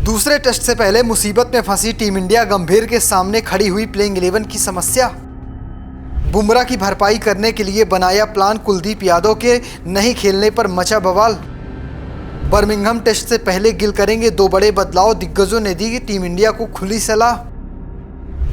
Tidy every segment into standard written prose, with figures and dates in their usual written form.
दूसरे टेस्ट से पहले मुसीबत में फंसी टीम इंडिया, गंभीर के सामने खड़ी हुई प्लेइंग 11 की समस्या। बुमराह की भरपाई करने के लिए बनाया प्लान, कुलदीप यादव के नहीं खेलने पर मचा बवाल। बर्मिंघम टेस्ट से पहले गिल करेंगे 2 बड़े बदलाव, दिग्गजों ने दी टीम इंडिया को खुली सलाह।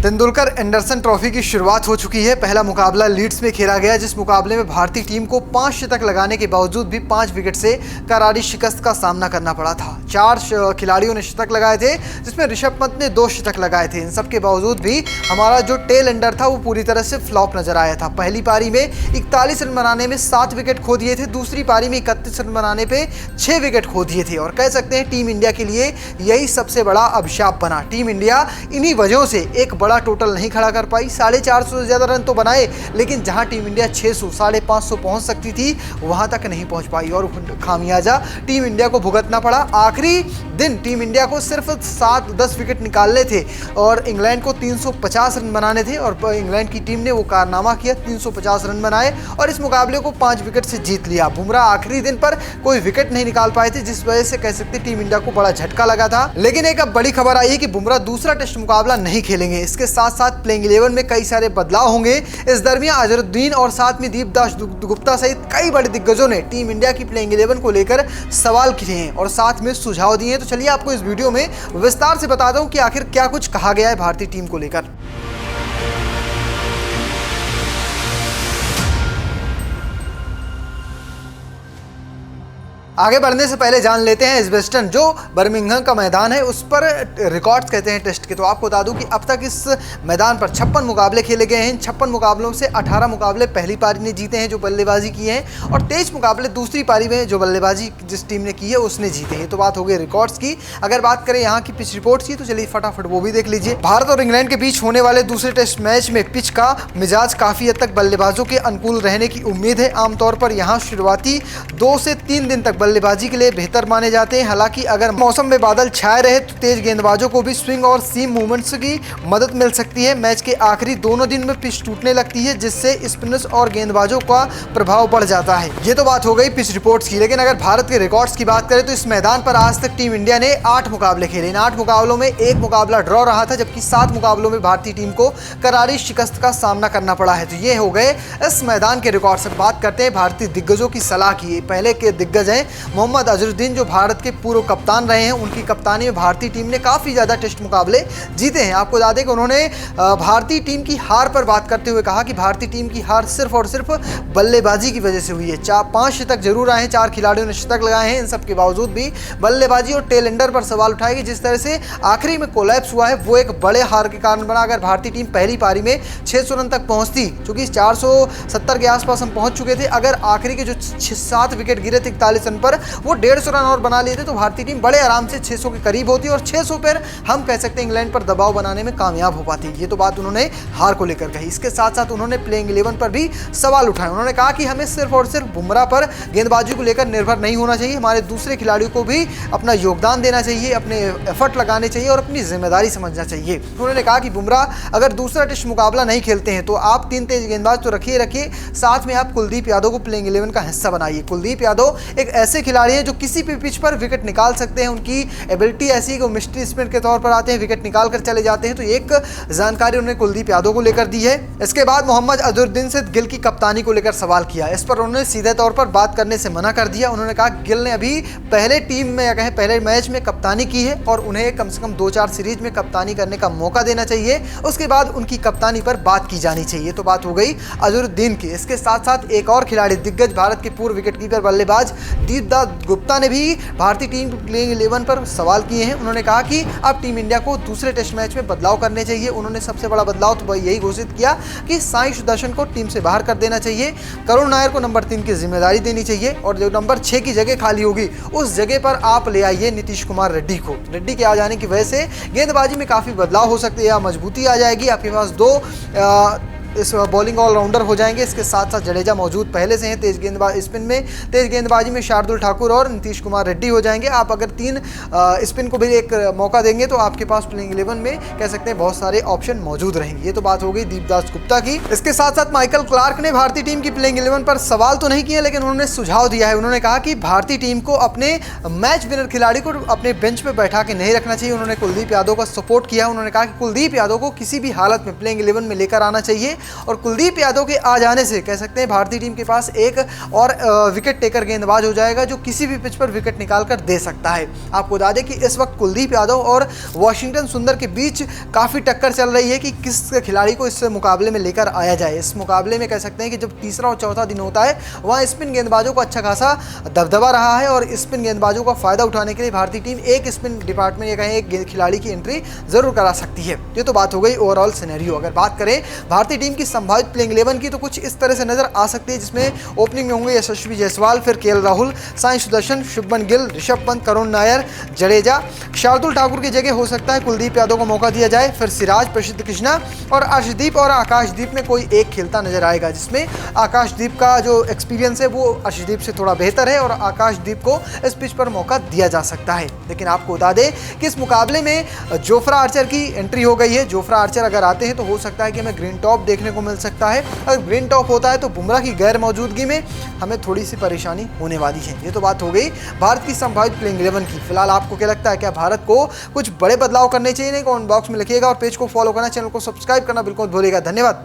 तेंदुलकर एंडरसन ट्रॉफी की शुरुआत हो चुकी है। पहला मुकाबला लीड्स में खेला गया, जिस मुकाबले में भारतीय टीम को 5 शतक लगाने के बावजूद भी 5 विकेट से करारी शिकस्त का सामना करना पड़ा था। 4 खिलाड़ियों ने शतक लगाए थे, जिसमें ऋषभ पंत ने 2 शतक लगाए थे। इन सब के बावजूद भी हमारा जो टेल एंडर था वो पूरी तरह से फ्लॉप नजर आया था। पहली पारी में 41 रन बनाने में 7 विकेट खो दिए थे, दूसरी पारी में 31 रन बनाने पे 6 विकेट खो दिए थे। और कह सकते हैं टीम इंडिया के लिए यही सबसे बड़ा अभिशाप बना। टीम इंडिया इन्हीं वजहों से एक बड़ा टोटल नहीं खड़ा कर पाई। 450 से ज्यादा रन तो बनाए, लेकिन जहां टीम इंडिया 600 550 पहुंच सकती थी वहां तक नहीं पहुंच पाई और खामियाजा टीम इंडिया को भुगतना पड़ा। आखिरी दिन टीम इंडिया को सिर्फ 7-10 विकेट निकालने थे और इंग्लैंड को 350 रन बनाने थे और इंग्लैंड की टीम ने वो कारनामा किया, 350 रन बनाए और इस मुकाबले को 5 विकेट से जीत लिया। बुमराह आखिरी दिन पर कोई विकेट नहीं निकाल पाए थे, जिस वजह से कह सकते टीम इंडिया को बड़ा झटका लगा था। लेकिन एक अब बड़ी खबर आई है कि बुमराह दूसरा टेस्ट मुकाबला नहीं खेलेंगे। इसके साथ साथ प्लेइंग 11 में कई सारे बदलाव होंगे। इस दरमियान अजरुद्दीन और साथ में दीपदास गुप्ता सहित कई बड़े दिग्गजों ने टीम इंडिया की प्लेइंग 11 को लेकर सवाल किए हैं और साथ में सुझाव दिए हैं। तो चलिए आपको इस वीडियो में विस्तार से बताता हूं कि आखिर क्या कुछ कहा गया है भारतीय टीम को लेकर। आगे बढ़ने से पहले जान लेते हैं एजबेस्टन, जो बर्मिंघम का मैदान है, उस पर रिकॉर्ड्स कहते हैं टेस्ट के। तो आपको बता दूं कि अब तक इस मैदान पर 56 मुकाबले खेले गए हैं। 56 मुकाबलों से 18 मुकाबले पहली पारी ने जीते हैं जो बल्लेबाजी की है, और 23 मुकाबले दूसरी पारी में जो बल्लेबाजी जिस टीम ने की है उसने जीते हैं। तो बात हो गई रिकॉर्ड्स की। अगर बात करें यहाँ की पिच रिपोर्ट्स की, तो चलिए फटाफट वो भी देख लीजिए। भारत और इंग्लैंड के बीच होने वाले दूसरे टेस्ट मैच में पिच का मिजाज काफी हद तक बल्लेबाजों के अनुकूल रहने की उम्मीद है। आमतौर पर यहाँ शुरुआती 2 से 3 दिन तक बल्लेबाजी के लिए बेहतर माने जाते हैं। हालांकि अगर मौसम में बादल छाए रहे तो तेज गेंदबाजों को भी स्विंग और सीम मूवमेंट्स की मदद मिल सकती है। मैच के आखिरी दोनों दिन में पिच टूटने लगती है, जिससे स्पिनर्स और गेंदबाजों का प्रभाव बढ़ जाता है। ये तो बात हो गई पिच रिपोर्ट्स की। लेकिन अगर भारत के रिकॉर्ड्स की बात करें तो इस मैदान पर आज तक टीम इंडिया ने 8 मुकाबले खेले। इन 8 मुकाबलों में 1 मुकाबला ड्रॉ रहा था, जबकि 7 मुकाबलों में भारतीय टीम को करारी शिकस्त का सामना करना पड़ा है। तो ये हो गए इस मैदान के रिकॉर्ड से। बात करते हैं भारतीय दिग्गजों की सलाह की। पहले के दिग्गज हैं मोहम्मद अजरुद्दीन, जो भारत के पूर्व कप्तान रहे हैं। उनकी कप्तानी में भारतीय टीम ने काफी ज्यादा टेस्ट मुकाबले जीते हैं। आपको बता दें कि उन्होंने भारतीय टीम की हार पर बात करते हुए कहा कि भारतीय टीम की हार सिर्फ और सिर्फ बल्लेबाजी की वजह से हुई है। 5 शतक जरूर आए हैं, 4 खिलाड़ियों ने शतक लगाए हैं, इन सब के बावजूद भी बल्लेबाजी और टेल एंडर पर सवाल उठाए कि जिस तरह से आखिरी में कोलैप्स हुआ है वो एक बड़े हार के कारण बना। अगर भारतीय टीम पहली पारी में 600 रन तक पहुंचती, चूंकि 470 के आसपास हम पहुंच चुके थे, अगर आखिरी के जो 7 विकेट गिरे थे 41 रन पर, वो 150 रन और बना लिए थे तो भारतीय टीम बड़े आराम से 600 के करीब होती और 600 पर हम कह सकते हैं इंग्लैंड पर दबाव बनाने में कामयाब हो पाती। ये तो बात उन्होंने हार को लेकर कही। इसके साथ साथ उन्होंने प्लेइंग 11 पर भी सवाल उठाए। उन्होंने कहा कि हमें सिर्फ और सिर्फ बुमराह पर गेंदबाजी को लेकर निर्भर नहीं होना चाहिए, हमारे दूसरे खिलाड़ियों को भी अपना योगदान देना चाहिए, अपने एफर्ट लगाने चाहिए और अपनी जिम्मेदारी समझना चाहिए। उन्होंने कहा कि बुमराह अगर दूसरा टेस्ट मुकाबला नहीं खेलते हैं तो आप 3 तेज गेंदबाज तो रखिए, साथ में आप कुलदीप यादव को प्लेइंग 11 का हिस्सा बनाइए। कुलदीप यादव एक ऐसे खिलाड़ी हैं जो किसी भी पिच पर विकेट निकाल सकते हैं। उनकी एबिलिटी ऐसी है कि वो मिस्ट्री स्पिनर के तौर पर आते हैं, विकेट निकाल कर चले जाते हैं। तो एक जानकारी उन्होंने कुलदीप यादव को लेकर दी है। इसके बाद मोहम्मद अजरुद्दीन से गिल की कप्तानी को लेकर सवाल किया। इस पर उन्होंने सीधे तौर पर बात करने से मना कर दिया। उन्होंने कहा गिल ने अभी पहले टीम में या कहें पहले मैच में कप्तानी की है और उन्हें कम से कम 2-4 सीरीज में कप्तानी करने का मौका देना चाहिए, उसके बाद उनकी कप्तानी पर बात की जानी चाहिए। तो बात हो गई अजरुद्दीन की। इसके साथ साथ एक और खिलाड़ी, दिग्गज भारत के पूर्व विकेटकीपर बल्लेबाज दीपदास गुप्ता ने भी भारतीय टीम प्लेइंग 11 पर सवाल किए हैं। उन्होंने कहा कि अब टीम इंडिया को दूसरे टेस्ट मैच में बदलाव करने चाहिए। उन्होंने सबसे बड़ा बदलाव तो यही घोषित किया कि साई सुदर्शन को टीम से बाहर कर देना चाहिए, करुण नायर को नंबर 3 की जिम्मेदारी देनी चाहिए और जो नंबर 6 की जगह खाली होगी उस जगह पर आप ले आइए नीतीश कुमार रेड्डी को। रेड्डी के आ जाने की वजह से गेंदबाजी में काफ़ी बदलाव हो सकते हैं या मजबूती आ जाएगी। आपके पास 2 इस बॉलिंग ऑलराउंडर हो जाएंगे। इसके साथ साथ जडेजा मौजूद पहले से हैं। तेज गेंदबाज स्पिन में, तेज गेंदबाजी में शार्दुल ठाकुर और नीतीश कुमार रेड्डी हो जाएंगे। आप अगर 3 स्पिन को भी एक मौका देंगे तो आपके पास प्लेइंग 11 में कह सकते हैं बहुत सारे ऑप्शन मौजूद रहेंगे। ये तो बात हो गई दीपदास गुप्ता की। इसके साथ साथ माइकल क्लार्क ने भारतीय टीम की प्लेइंग 11 पर सवाल तो नहीं किया, लेकिन उन्होंने सुझाव दिया है। उन्होंने कहा कि भारतीय टीम को अपने मैच विनर खिलाड़ी को अपने बेंच पे बैठा के नहीं रखना चाहिए। उन्होंने कुलदीप यादव का सपोर्ट किया। उन्होंने कहा कि कुलदीप यादव को किसी भी हालत में प्लेइंग 11 में लेकर आना चाहिए और कुलदीप यादव के आ जाने से कह सकते हैं भारतीय टीम के पास एक और विकेट टेकर गेंदबाज हो जाएगा जो किसी भी पिच पर विकेट निकाल कर दे सकता है। आपको बता दें कि इस वक्त कुलदीप यादव और वाशिंगटन सुंदर के बीच काफ़ी टक्कर चल रही है कि किस खिलाड़ी को इस मुकाबले में लेकर आया जाए। इस मुकाबले में कह सकते हैं कि जब तीसरा और चौथा दिन होता है वहाँ स्पिन गेंदबाजों को अच्छा खासा दबदबा रहा है और स्पिन गेंदबाजों का फायदा उठाने के लिए भारतीय टीम एक स्पिन डिपार्टमेंट या कहें एक खिलाड़ी की एंट्री जरूर करा सकती है। ये तो बात हो गई ओवरऑल सिनेरियो। अगर बात करें भारतीय टीम की संभावित प्लेइंग 11 की तो कुछ इस तरह से नजर आ सकती है, जिसमें ओपनिंग में होंगे यशस्वी जायसवाल, फिर केएल राहुल, साई सुदर्शन, शुभमन गिल, ऋषभ पंत, करुण नायर, जडेजा। शार्दुल ठाकुर की जगह हो सकता है कुलदीप यादव को मौका दिया जाए। फिर सिराज, प्रसिद्ध कृष्णा और अर्शदीप और आकाशदीप में कोई एक खेलता नजर आएगा, जिसमें आकाशदीप का जो एक्सपीरियंस है वो अर्शदीप से थोड़ा बेहतर है और आकाशदीप को इस पिच पर मौका दिया जा सकता है। लेकिन आपको बता दें कि इस मुकाबले में जोफ्रा आर्चर की एंट्री हो गई है। जोफ्रा आर्चर अगर आते हैं तो हो सकता है कि हमें ग्रीन टॉप देखने को मिल सकता है। अगर ग्रीन टॉप होता है तो बुमराह की गैर मौजूदगी में हमें थोड़ी सी परेशानी होने वाली है। ये तो बात हो गई भारत की संभावित प्लेइंग 11 की। फिलहाल आपको क्या लगता है, क्या भारत को कुछ बड़े बदलाव करने चाहिए? नहीं, कमेंट बॉक्स में लिखिएगा और पेज को फॉलो करना, चैनल को सब्सक्राइब करना बिल्कुल भूलिएगा। धन्यवाद।